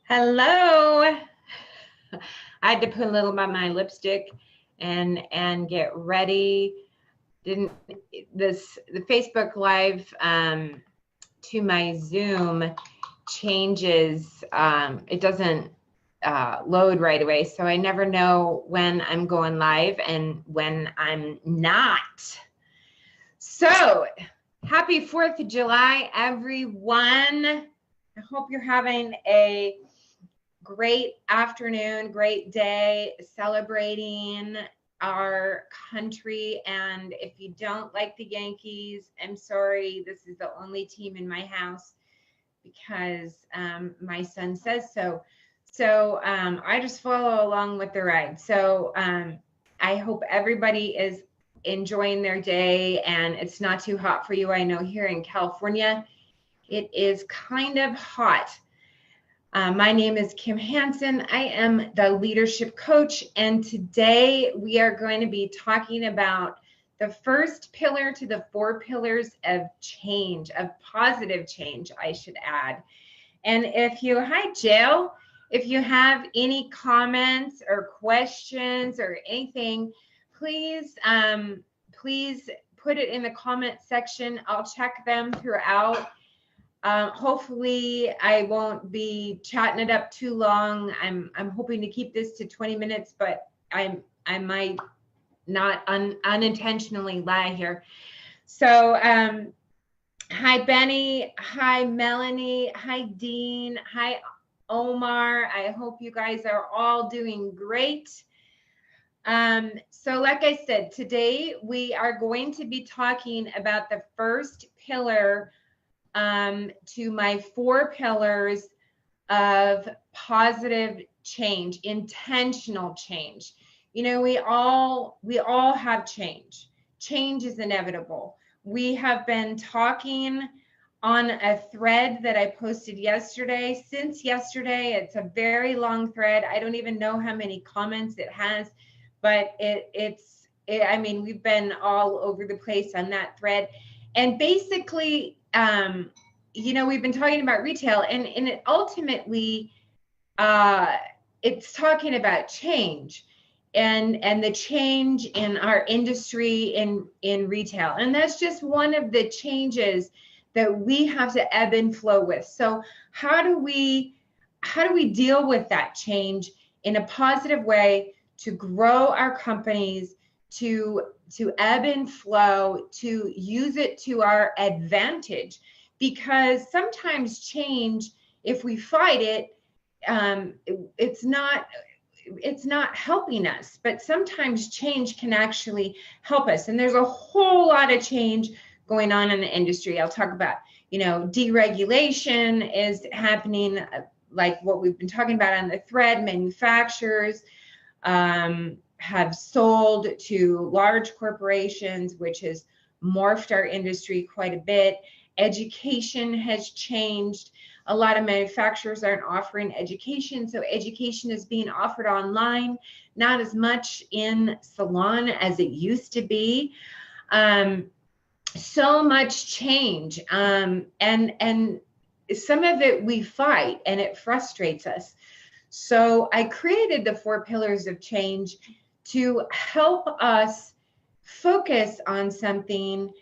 Hello. I had to put a little by my lipstick and get ready. Didn't the Facebook Live to my Zoom changes. It doesn't load right away, so I never know when I'm going live and when I'm not. So happy 4th of July, everyone. I hope you're having a great afternoon, great day, celebrating our country. And if you don't like the Yankees, I'm sorry, this is the only team in my house because my son says so. So I just follow along with the ride. So I hope everybody is enjoying their day and it's not too hot for you. I know here in California, it is kind of hot. My name is Kim Hansen. I am the leadership coach, and today we are going to be talking about the first pillar to the 4 pillars of change, of positive change, I should add. And hi, Jill, if you have any comments or questions or anything, please put it in the comment section. I'll check them throughout. Hopefully I won't be chatting it up too long. I'm hoping to keep this to 20 minutes, but I might not unintentionally lie here. So hi Benny, hi Melanie, hi Dean, hi Omar. I hope you guys are all doing great. So like I said, today we are going to be talking about the first pillar to my 4 pillars of positive change, intentional change. You know, we all have change. Change is inevitable. We have been talking on a thread that I posted yesterday. Since yesterday, it's a very long thread. I don't even know how many comments it has, but I mean, we've been all over the place on that thread. And basically, you know, we've been talking about retail, and it ultimately, it's talking about change and the change in our industry in retail. And that's just one of the changes that we have to ebb and flow with. So how do we deal with that change in a positive way to grow our companies, to ebb and flow, to use it to our advantage? Because sometimes change, if we fight it, it's not helping us, but sometimes change can actually help us. And there's a whole lot of change going on in the industry. I'll talk about, you know, deregulation is happening, like what we've been talking about on the thread. Manufacturers have sold to large corporations, which has morphed our industry quite a bit. Education has changed. A lot of manufacturers aren't offering education, so education is being offered online, not as much in Salon as it used to be. So much change, and some of it we fight, and it frustrates us. So I created the 4 pillars of change to help us focus on something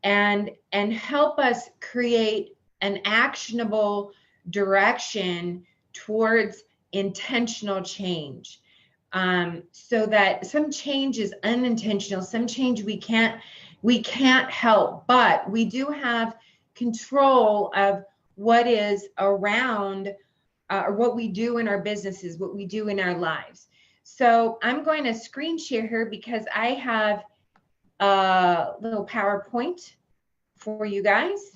and help us create an actionable direction towards intentional change. So that some change is unintentional, some change we can't help, but we do have control of what is around or what we do in our businesses, what we do in our lives. So I'm going to screen share here because I have a little PowerPoint for you guys.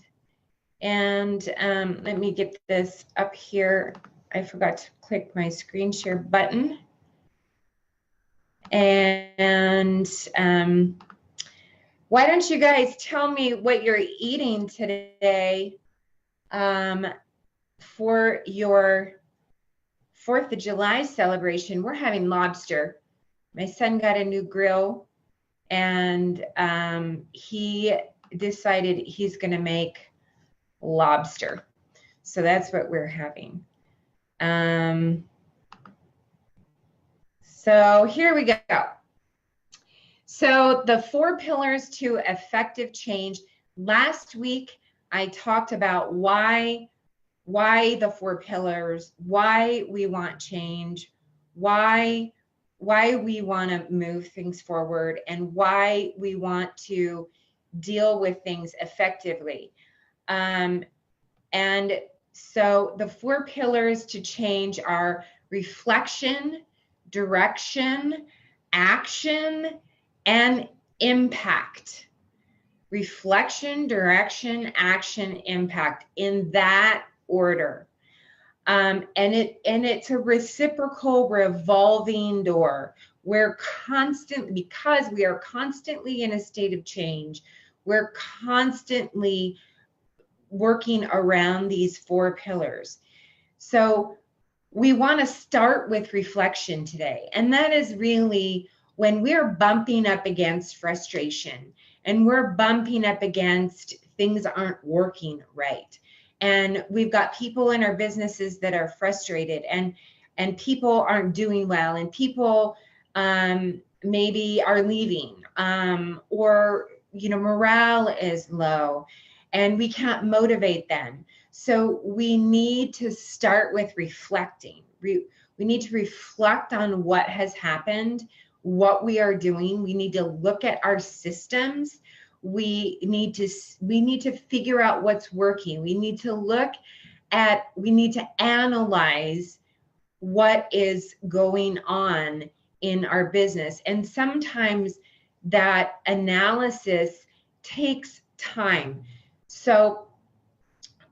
And let me get this up here. I forgot to click my screen share button. And why don't you guys tell me what you're eating today for your 4th of July celebration? We're having lobster. My son got a new grill, and he decided he's going to make lobster. So that's what we're having. So here we go. So the 4 pillars to effective change. Last week, I talked about why the 4 pillars, why we want change, why we want to move things forward, and why we want to deal with things effectively. And so the 4 pillars to change are reflection, direction, action, and impact. Reflection, direction, action, impact, in that order. And it's a reciprocal revolving door. Because we are constantly in a state of change, we're constantly working around these 4 pillars. So we want to start with reflection today. And that is really when we're bumping up against frustration and we're bumping up against things aren't working right. And we've got people in our businesses that are frustrated and people aren't doing well, and people maybe are leaving, or morale is low and we can't motivate them. So we need to start with reflecting. We need to reflect on what has happened, what we are doing. We need to look at our systems. We need to figure out what's working. We need to analyze what is going on in our business. And sometimes that analysis takes time. So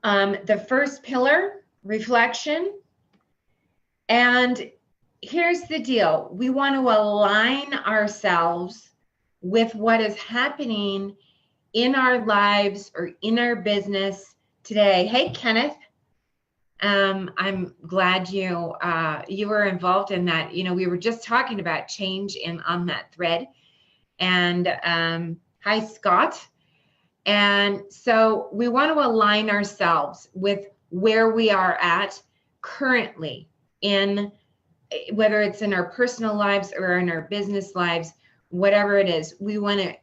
the first pillar, reflection. And here's the deal. We want to align ourselves with what is happening in our lives or in our business today. Hey, Kenneth. I'm glad you were involved in that. We were just talking about change on that thread. And hi, Scott. And so we want to align ourselves with where we are at currently, in whether it's in our personal lives or in our business lives, whatever it is. We want to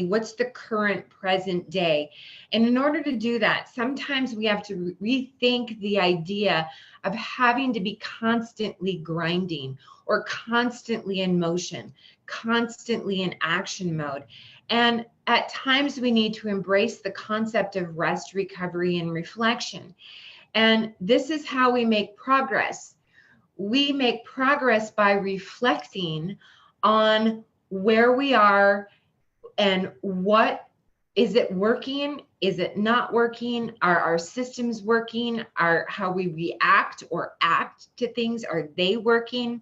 what's the current present day? And in order to do that, sometimes we have to rethink the idea of having to be constantly grinding or constantly in motion, constantly in action mode. And at times we need to embrace the concept of rest, recovery, and reflection. And this is how we make progress. We make progress by reflecting on where we are and what is it working? Is it not working? Are our systems working? How we react or act to things, are they working?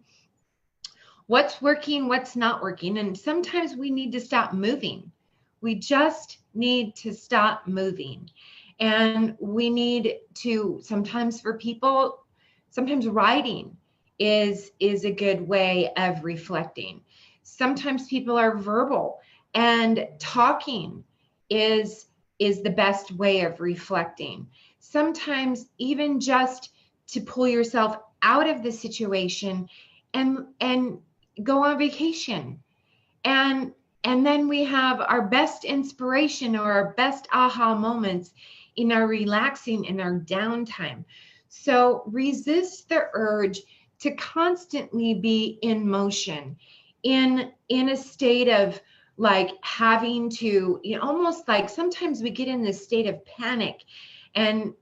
What's working? What's not working? And sometimes we need to stop moving. We just need to stop moving. And we need to, sometimes for people, sometimes writing is a good way of reflecting. Sometimes people are verbal, and talking is the best way of reflecting. Sometimes even just to pull yourself out of the situation and go on vacation. And then we have our best inspiration or our best aha moments in our relaxing, in our downtime. So resist the urge to constantly be in motion, in a state of like having to, almost like sometimes we get in this state of panic and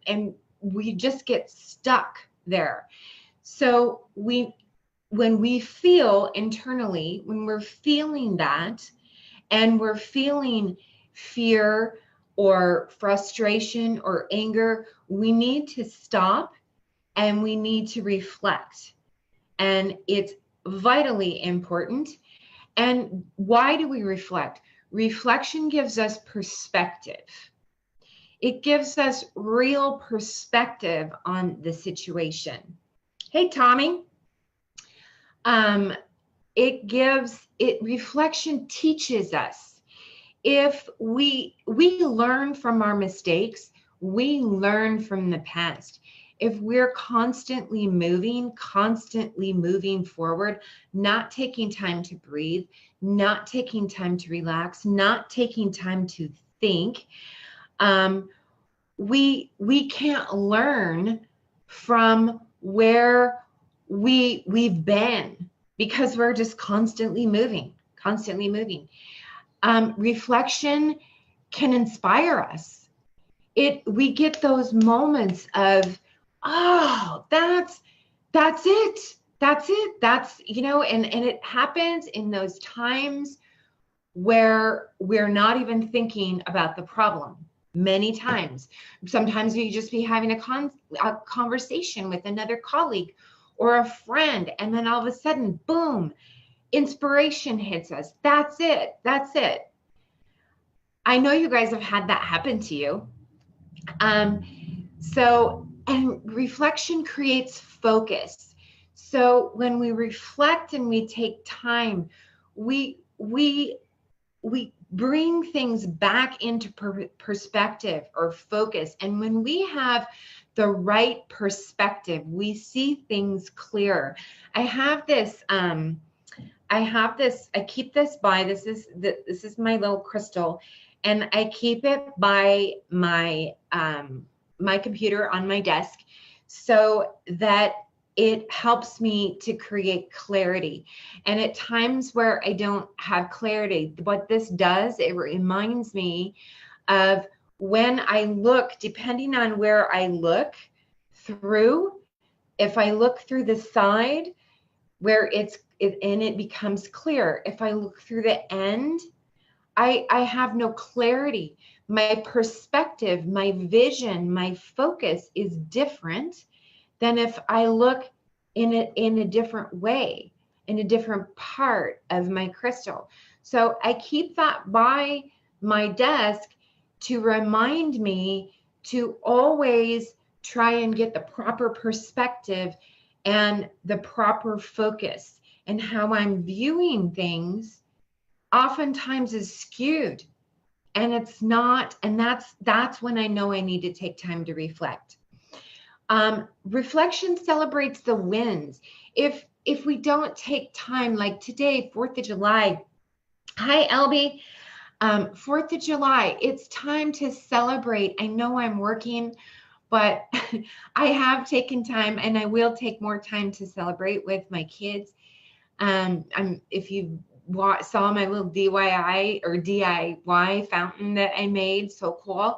we just get stuck there. So when we feel internally, when we're feeling that and we're feeling fear or frustration or anger, we need to stop and we need to reflect. And it's vitally important. And why do we reflect? Reflection gives us perspective. It gives us real perspective on the situation. Hey, Tommy. Reflection teaches us. If we learn from our mistakes, we learn from the past. if we're constantly moving forward, not taking time to breathe, not taking time to relax, not taking time to think, we can't learn from where we've been, because we're just constantly moving. Reflection can inspire us. We get those moments of, oh, that's it. That's, and it happens in those times where we're not even thinking about the problem. Many times, sometimes we just be having a conversation with another colleague or a friend, and then all of a sudden, boom, inspiration hits us. That's it. I know you guys have had that happen to you. And reflection creates focus. So when we reflect and we take time, we bring things back into perspective or focus. And when we have the right perspective, we see things clearer. I keep this by, this is my little crystal, and I keep it by my my computer on my desk, so that it helps me to create clarity. And at times where I don't have clarity, what this does, it reminds me of when I look, depending on where I look through, if I look through the side where it becomes clear. If I look through the end, I have no clarity. My perspective, my vision, my focus is different than if I look in a different way, in a different part of my crystal. So I keep that by my desk to remind me to always try and get the proper perspective and the proper focus. And how I'm viewing things oftentimes is skewed, and it's not, and that's when I know I need to take time to reflect. Reflection celebrates the wins. If we don't take time, like today, 4th of July. Hi, Elby. 4th of July, it's time to celebrate. I know I'm working, but I have taken time, and I will take more time to celebrate with my kids. If you saw my little DIY fountain that I made, so cool.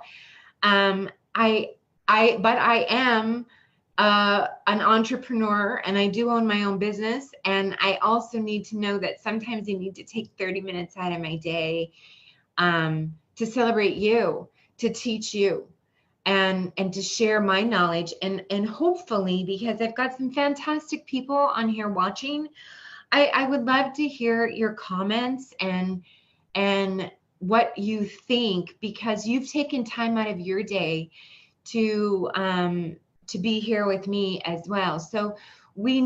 But I am an entrepreneur, and I do own my own business. And I also need to know that sometimes I need to take 30 minutes out of my day to celebrate you, to teach you, and to share my knowledge. And hopefully, because I've got some fantastic people on here watching, I would love to hear your comments and what you think, because you've taken time out of your day to be here with me as well. So we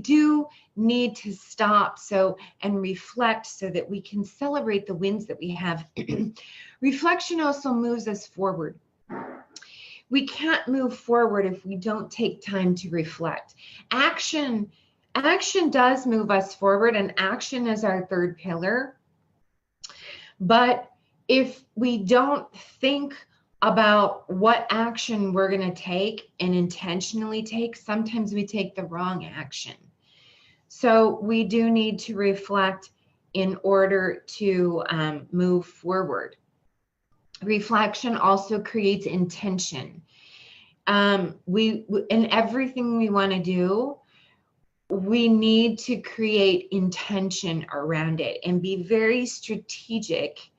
do need to stop and reflect so that we can celebrate the wins that we have. Reflection also moves us forward. We can't move forward if we don't take time to reflect. Action does move us forward, and action is our 3rd pillar. But if we don't think about what action we're going to take and intentionally take, sometimes we take the wrong action. So we do need to reflect in order to move forward. Reflection also creates intention. In everything we want to do, we need to create intention around it and be very strategic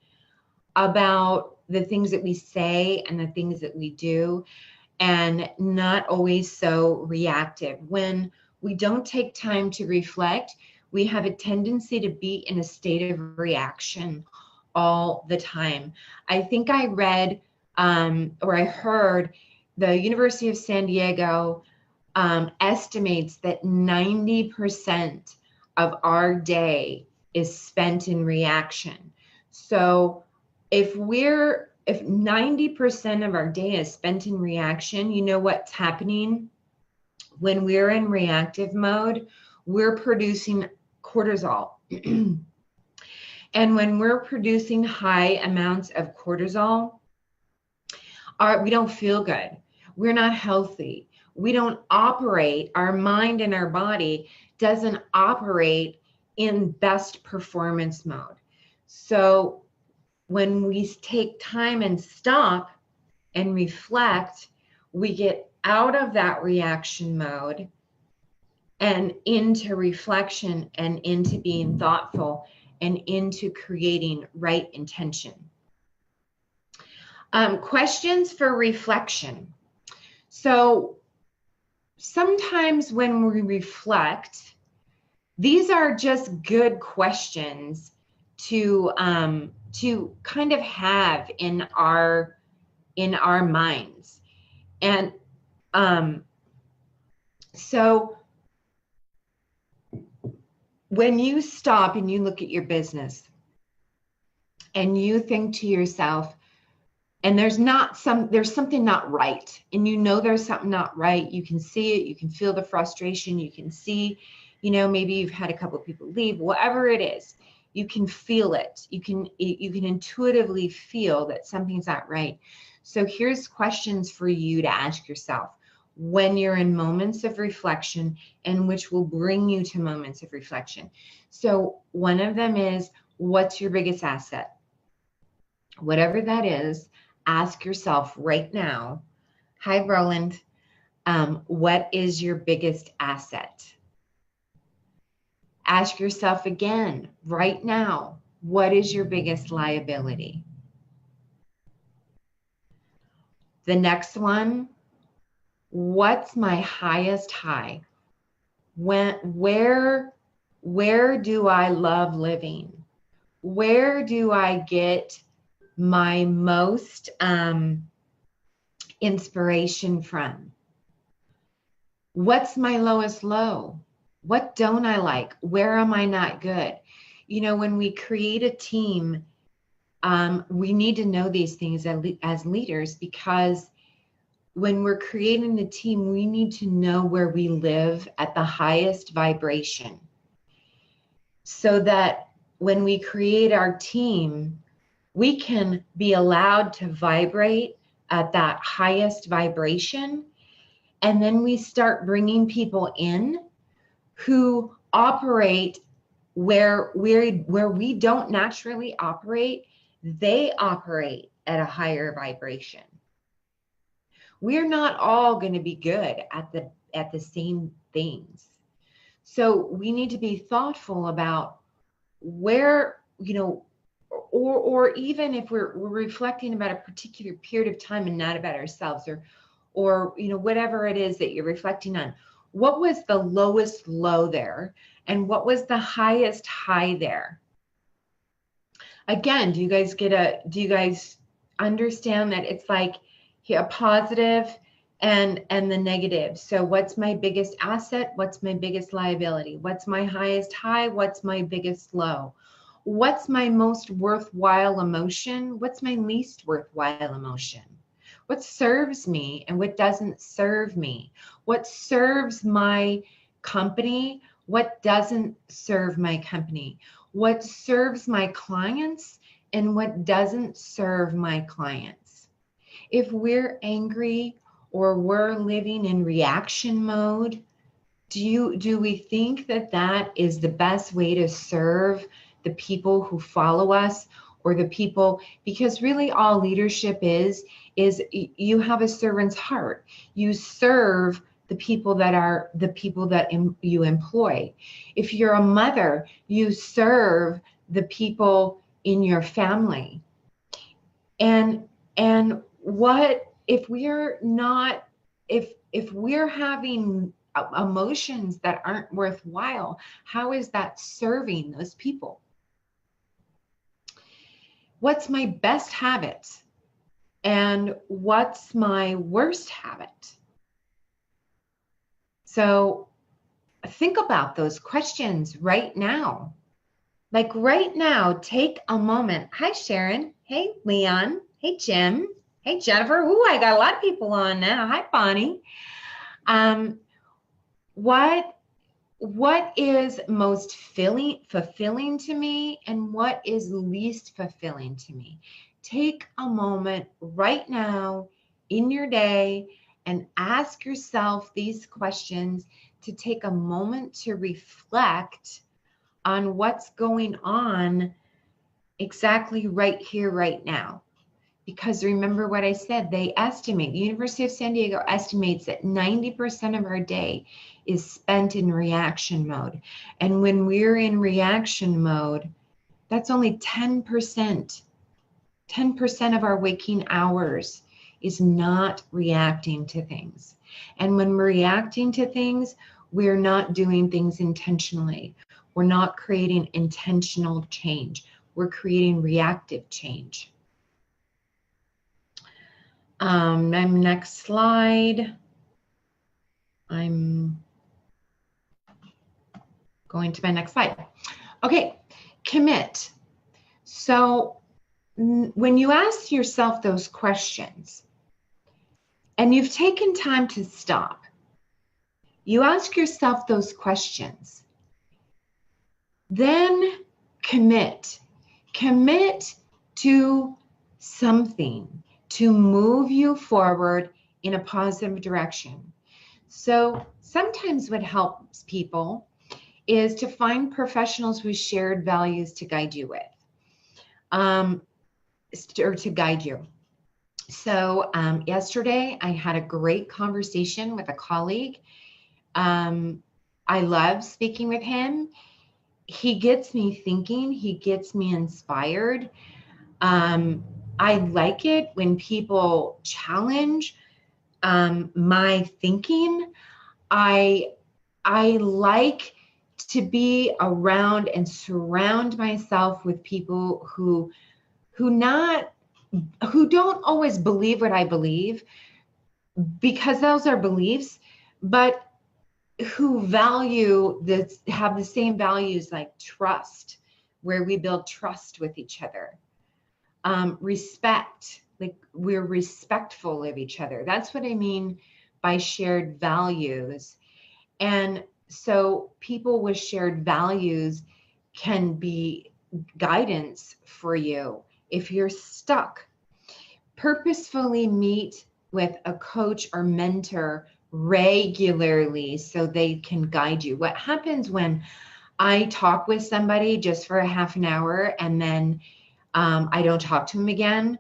about the things that we say and the things that we do, and not always so reactive. When we don't take time to reflect, we have a tendency to be in a state of reaction all the time. I think I read or I heard the University of San Diego estimates that 90% of our day is spent in reaction. So if we're if 90% of our day is spent in reaction, you know what's happening? When we're in reactive mode, we're producing cortisol. And when we're producing high amounts of cortisol, we don't feel good. We're not healthy. We don't operate, our mind and our body doesn't operate in best performance mode. So when we take time and stop and reflect, we get out of that reaction mode and into reflection and into being thoughtful and into creating right intention. Questions for reflection. So sometimes when we reflect, these are just good questions to kind of have in our minds. And so when you stop and you look at your business and you think to yourself, and there's something not right, and you know there's something not right, you can see it, you can feel the frustration, you can see, maybe you've had a couple of people leave, whatever it is, you can feel it. You can intuitively feel that something's not right. So here's questions for you to ask yourself when you're in moments of reflection, and which will bring you to moments of reflection. So one of them is, what's your biggest asset? Whatever that is, ask yourself right now, hi, Roland, what is your biggest asset? Ask yourself again, right now, what is your biggest liability? The next one, what's my highest high? Where do I love living? Where do I get my most inspiration from? What's my lowest low? What don't I like? Where am I not good? When we create a team, we need to know these things as leaders, because when we're creating a team, we need to know where we live at the highest vibration, so that when we create our team, we can be allowed to vibrate at that highest vibration. And then we start bringing people in who operate where we don't naturally operate. They operate at a higher vibration. We're not all going to be good at the same things. So we need to be thoughtful about where, or even if we're reflecting about a particular period of time and not about ourselves, or whatever it is that you're reflecting on. What was the lowest low there, and what was the highest high there? Again, do you guys understand that it's like a positive and the negative? So what's my biggest asset? What's my biggest liability? What's my highest high? What's my biggest low? What's my most worthwhile emotion? What's my least worthwhile emotion? What serves me and what doesn't serve me? What serves my company? What doesn't serve my company? What serves my clients and what doesn't serve my clients? If we're angry or we're living in reaction mode, do we think that is the best way to serve the people who follow us, or the people? Because really all leadership is you have a servant's heart. You serve the people that you employ. If you're a mother, you serve the people in your family. And what if we're not, if we're having emotions that aren't worthwhile, how is that serving those people? What's my best habit? And what's my worst habit? So think about those questions right now. Like right now, take a moment. Hi, Sharon. Hey, Leon. Hey, Jim. Hey, Jennifer. Ooh, I got a lot of people on now. Hi, Bonnie. What is most fulfilling to me, and what is least fulfilling to me? Take a moment right now in your day and ask yourself these questions, to take a moment to reflect on what's going on exactly right here, right now. Because remember what I said, the University of San Diego estimates that 90% of our day is spent in reaction mode. And when we're in reaction mode, that's only 10%. 10% of our waking hours is not reacting to things. And when we're reacting to things, we're not doing things intentionally. We're not creating intentional change. We're creating reactive change. Next slide. I'm going to my next slide. Okay, commit. So when you ask yourself those questions and you've taken time to stop, you ask yourself those questions, then commit. Commit to something to move you forward in a positive direction. So sometimes what helps people is to find professionals with shared values to guide you with, or to guide you. So yesterday I had a great conversation with a colleague. I love speaking with him. He gets me thinking, he gets me inspired. I like it when people challenge my thinking. I like to be around and surround myself with people who don't always believe what I believe, because those are beliefs, but who value this, have the same values, like trust, where we build trust with each other. Respect, like we're respectful of each other. That's what I mean by shared values. And so people with shared values can be guidance for you if you're stuck. Purposefully meet with a coach or mentor regularly so they can guide you. What happens when I talk with somebody just for a half an hour and then I don't talk to them again?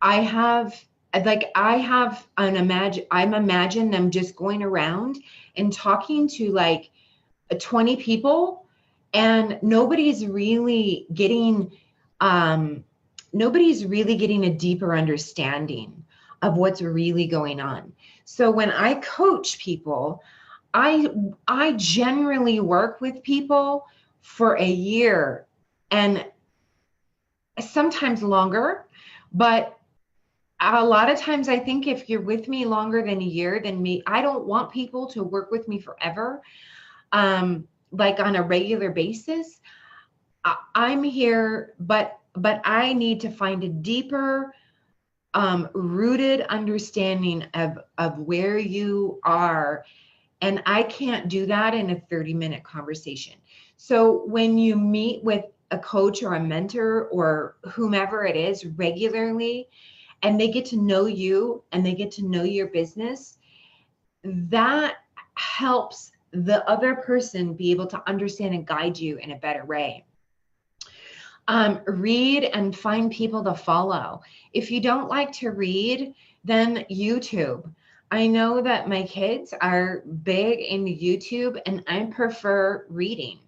I'm imagine them just going around and talking to like 20 people, and nobody's really getting a deeper understanding of what's really going on. So when I coach people, I generally work with people for a year and sometimes longer, but a lot of times I think if you're with me longer than a year, I don't want people to work with me forever, like on a regular basis. I'm here, but I need to find a deeper, rooted understanding of where you are. And I can't do that in a 30-minute conversation. So when you meet with a coach or a mentor or whomever it is regularly, and they get to know you and they get to know your business, that helps the other person be able to understand and guide you in a better way. Read and find people to follow. If you don't like to read, then YouTube. I know that my kids are big into YouTube and I prefer reading.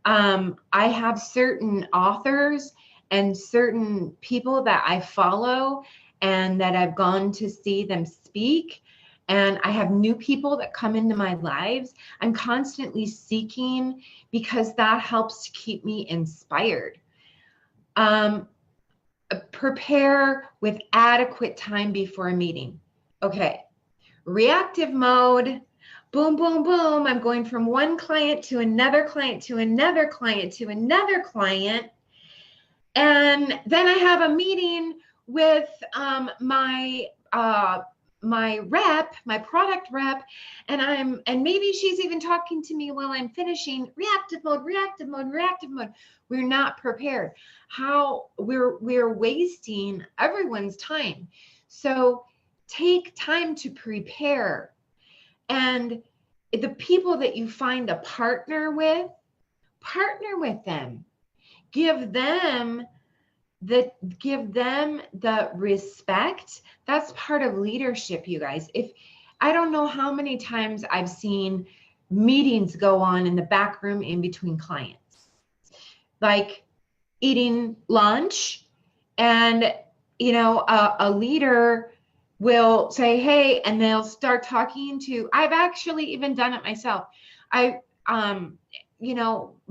I have certain authors and certain people that I follow and that I've gone to see them speak. And I have new people that come into my lives. I'm constantly seeking because that helps to keep me inspired. Prepare with adequate time before a meeting. Okay, reactive mode. Boom, boom, boom. I'm going from one client to another client to another client to another client. And then I have a meeting with my rep, my product rep, and maybe she's even talking to me while I'm finishing. Reactive mode, reactive mode, reactive mode. We're not prepared. How we're wasting everyone's time. So take time to prepare. And the people that you find a partner with them. Give them the respect. That's part of leadership, you guys. If I don't know how many times I've seen meetings go on in the back room in between clients, like eating lunch, and a leader will say, hey, and they'll start talking to, I've actually even done it myself.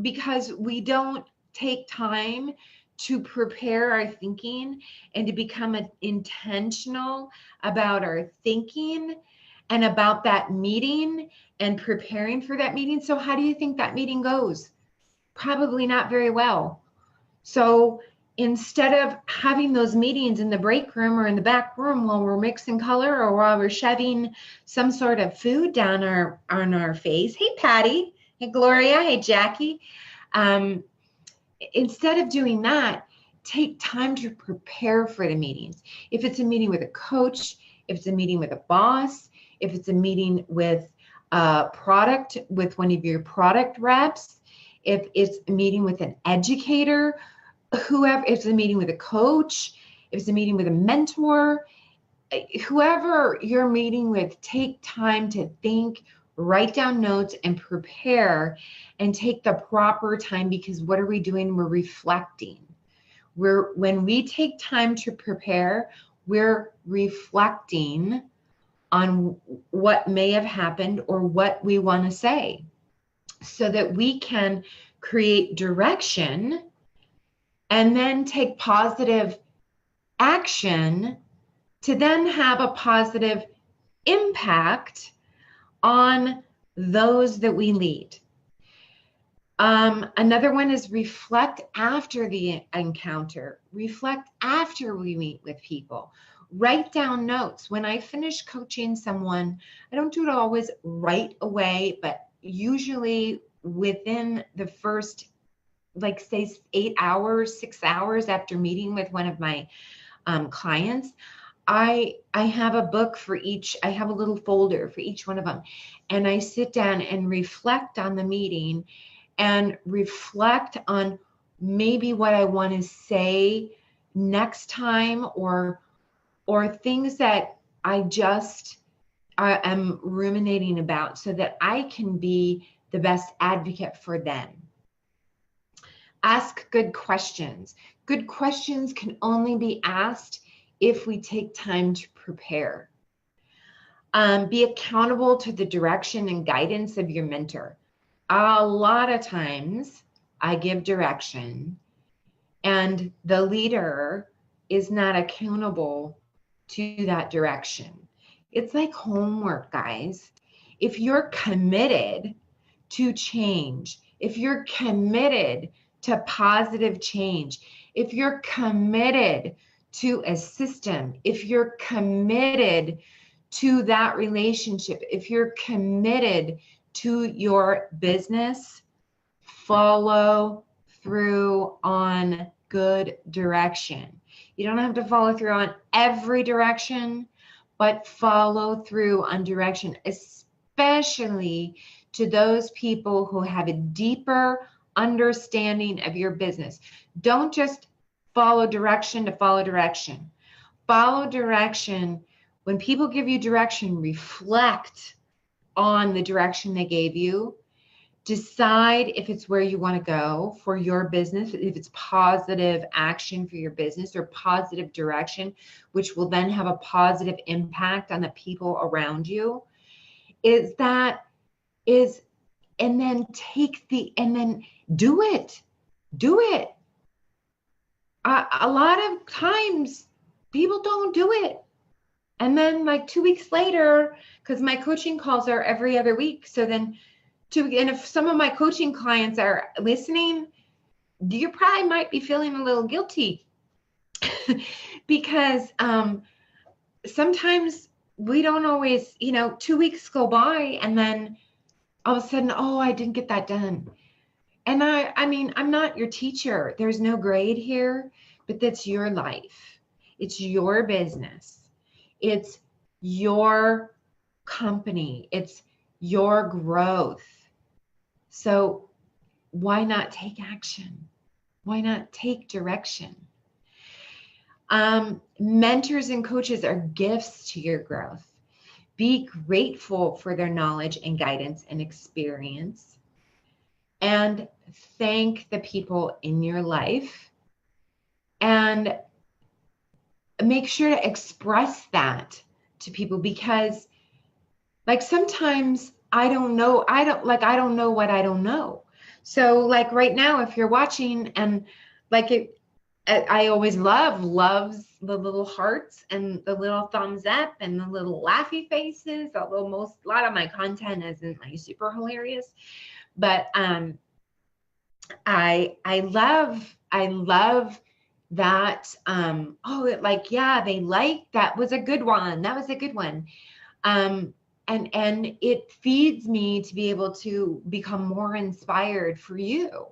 Because we don't take time to prepare our thinking and to become intentional about our thinking and about that meeting and preparing for that meeting. So how do you think that meeting goes? Probably not very well. So instead of having those meetings in the break room or in the back room while we're mixing color or while we're shoving some sort of food down on our face, hey Patty, hey Gloria, hey Jackie, instead of doing that, take time to prepare for the meetings. If it's a meeting with a coach, if it's a meeting with a boss, if it's a meeting with a product, with one of your product reps, if it's a meeting with an educator, whoever, if it's a meeting with a coach, if it's a meeting with a mentor, whoever you're meeting with, take time to think, write down notes, and prepare, and take the proper time, because what are we doing? We're reflecting. When we take time to prepare, we're reflecting on what may have happened or what we want to say, so that we can create direction and then take positive action to then have a positive impact on those that we lead. Another one is reflect after the encounter. Reflect after we meet with people. Write down notes. When I finish coaching someone, I don't do it always right away, but usually within the first, like say 8 hours, 6 hours after meeting with one of my clients, I have a book for each. I have a little folder for each one of them. And I sit down and reflect on the meeting and reflect on maybe what I want to say next time, or things that I just am ruminating about, so that I can be the best advocate for them. Ask good questions. Good questions can only be asked if we take time to prepare. Be accountable to the direction and guidance of your mentor. A lot of times I give direction and the leader is not accountable to that direction. It's like homework, guys. If you're committed to change, if you're committed to positive change, if you're committed to a system, if you're committed to that relationship, if you're committed to your business, follow through on good direction. You don't have to follow through on every direction, but follow through on direction, especially to those people who have a deeper understanding of your business. Don't just follow direction to follow direction. Follow direction. When people give you direction, reflect on the direction they gave you. Decide if it's where you want to go for your business, if it's positive action for your business or positive direction, which will then have a positive impact on the people around you. And then do it. Do it. A lot of times people don't do it. And then like 2 weeks later, because my coaching calls are every other week. So then and if some of my coaching clients are listening, you probably might be feeling a little guilty because sometimes we don't always, 2 weeks go by and then all of a sudden, oh, I didn't get that done. And I mean, I'm not your teacher. There's no grade here, but that's your life. It's your business. It's your company. It's your growth. So why not take action? Why not take direction? Mentors and coaches are gifts to your growth. Be grateful for their knowledge and guidance and experience. And thank the people in your life. And make sure to express that to people, because like sometimes I don't know what I don't know. So like right now, if you're watching and like I always loves the little hearts and the little thumbs up and the little laughy faces, although a lot of my content isn't like super hilarious, but I love that. They like, that was a good one. That was a good one. And it feeds me to be able to become more inspired for you.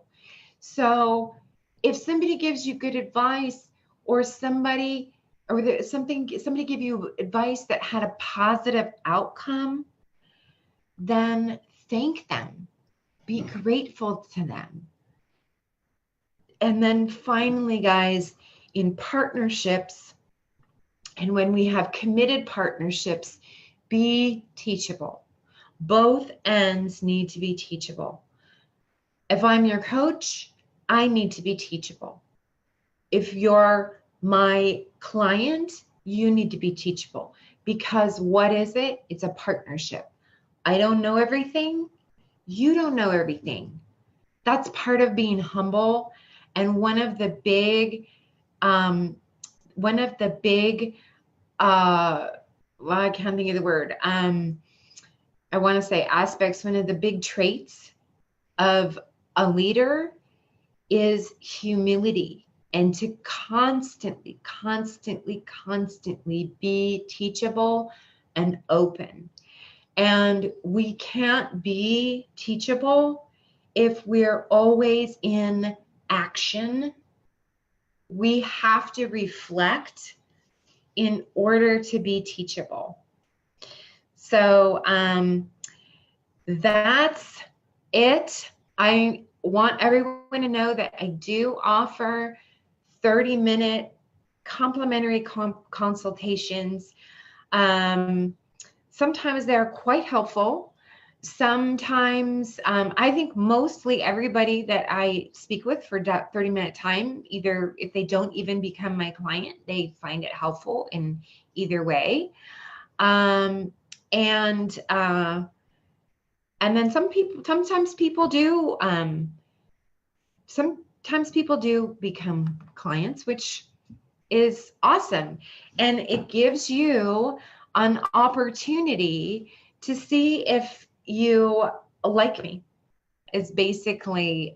So if somebody gives you good advice, or somebody give you advice that had a positive outcome, then thank them. Be grateful to them. And then finally, guys, in partnerships, and when we have committed partnerships, be teachable. Both ends need to be teachable. If I'm your coach, I need to be teachable. If you're my client, you need to be teachable, because what is it? It's a partnership. I don't know everything. You don't know everything. That's part of being humble. And one of the big, I can't think of the word. I want to say aspects. One of the big traits of a leader is humility, and to constantly be teachable and open. And we can't be teachable if we're always in action. We have to reflect in order to be teachable. So that's it. I want everyone to know that I do offer 30-minute complimentary consultations. Sometimes they're quite helpful. Sometimes I think mostly everybody that I speak with for that 30-minute time, either if they don't even become my client, they find it helpful in either way. And then sometimes people do become clients, which is awesome. And it gives you an opportunity to see if you like me, is basically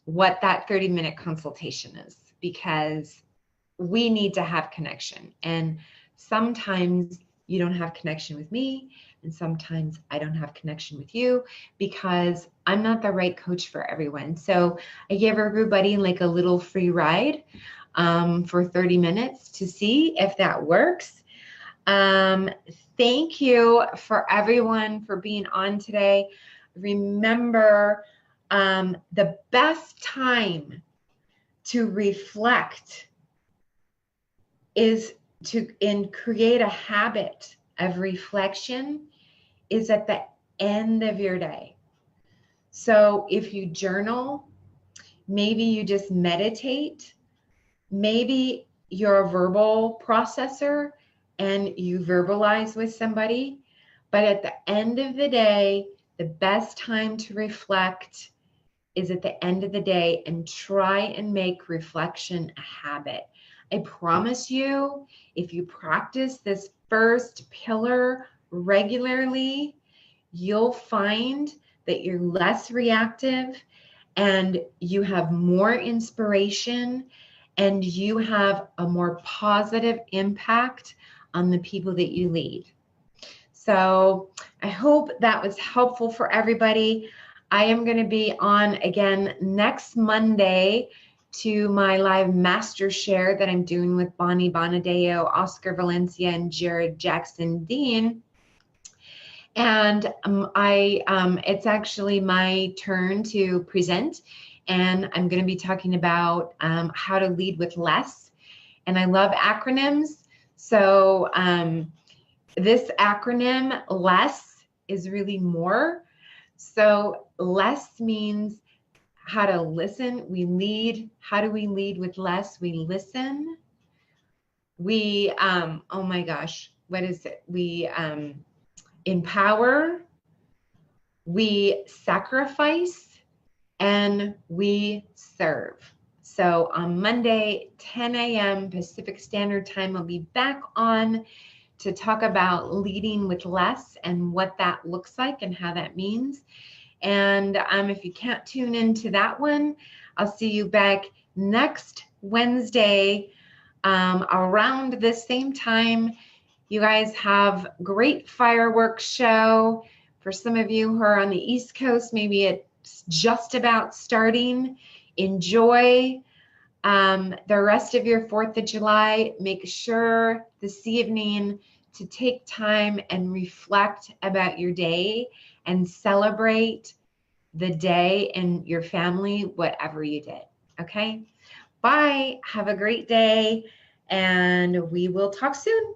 what that 30-minute consultation is, because we need to have connection. And sometimes you don't have connection with me, and sometimes I don't have connection with you, because I'm not the right coach for everyone. So I give everybody like a little free ride for 30 minutes to see if that works. Thank you for everyone for being on today. Remember, the best time to reflect is and create a habit of reflection is at the end of your day. So if you journal, maybe you just meditate, maybe you're a verbal processor and you verbalize with somebody, but at the end of the day, the best time to reflect is at the end of the day, and try and make reflection a habit. I promise you, if you practice this first pillar regularly, you'll find that you're less reactive and you have more inspiration, and you have a more positive impact on the people that you lead. So I hope that was helpful for everybody. I am going to be on again next Monday to my live master share that I'm doing with Bonnie Bonadeo, Oscar Valencia, and Jared Jackson Dean. And it's actually my turn to present, and I'm going to be talking about how to lead with less. And I love acronyms. So this acronym, LESS, is really more. So less means how to listen. We lead. How do we lead with less? We listen. We, oh my gosh, what is it? We empower, we sacrifice, and we serve. So on Monday, 10 a.m. Pacific Standard Time, I'll be back on to talk about leading with less and what that looks like and how that means. And if you can't tune into that one, I'll see you back next Wednesday around the same time. You guys have great fireworks show. For some of you who are on the East Coast, maybe it's just about starting. Enjoy the rest of your 4th of July. Make sure this evening to take time and reflect about your day and celebrate the day and your family, whatever you did. Okay? Bye. Have a great day, and we will talk soon.